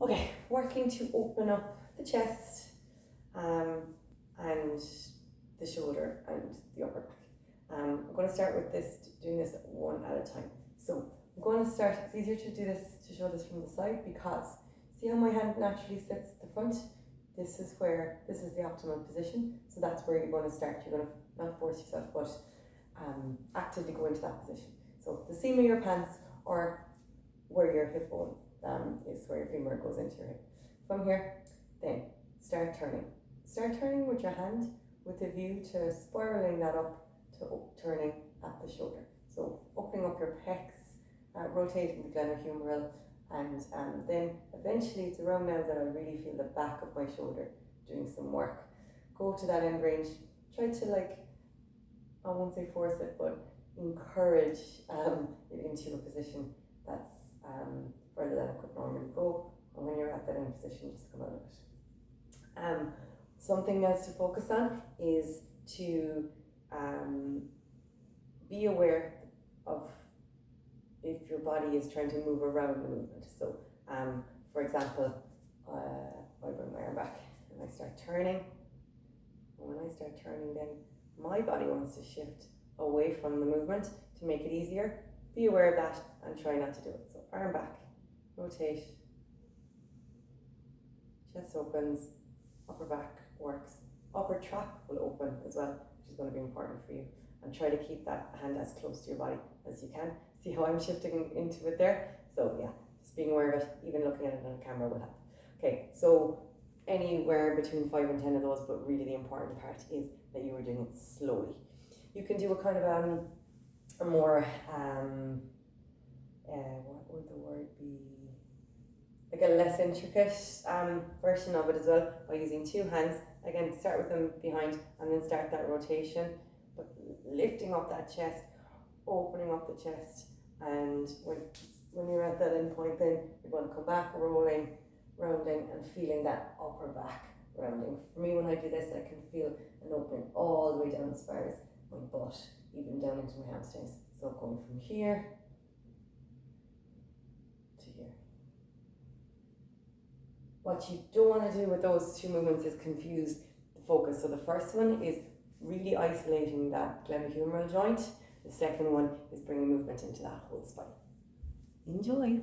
Okay, working to open up the chest and the shoulder and the upper back. I'm going to start with doing this one at a time. So I'm going to start, it's easier to do this, to show this from the side, because see how my hand naturally sits at the front? This is the optimal position. So that's where you're going to start. You're going to not force yourself, but actively go into that position. So the seam of your pants, or where your hip bone is, where your femur goes into your hip. From here, then start turning. Start turning with your hand with a view to spiraling that up to turning at the shoulder. So opening up your pecs, rotating the glenohumeral, and then eventually it's around now that I really feel the back of my shoulder doing some work. Go to that end range. Try to, like, I won't say force it, but encourage it into a position that's further than it could normally go. And when you're at that end position, just come out of it. Something else to focus on is to be aware of if your body is trying to move around the movement. So, for example, I bring my arm back and I start turning. And when I start turning, then my body wants to shift away from the movement to make it easier. Be aware of that and try not to do it. So arm back, rotate, chest opens, upper back works. Upper trap will open as well, which is going to be important for you. And try to keep that hand as close to your body as you can. See how I'm shifting into it there? So yeah, just being aware of it, even looking at it on a camera will help. Okay, so anywhere between 5 and 10 of those, but really the important part is that you are doing it slowly. You can do a kind of a more, what would the word be? Like a less intricate version of it as well, by using two hands. Again, start with them behind and then start that rotation, but lifting up that chest, opening up the chest, and when you're at that end point, then you're going to come back, rolling, rounding, and feeling that upper back rounding. For me, when I do this, I can feel an opening all the way down as far as my butt, even down into my hamstrings. So going from here to here. What you don't want to do with those two movements is confuse the focus. So the first one is really isolating that glenohumeral joint. The second one is bringing movement into that whole spine. Enjoy.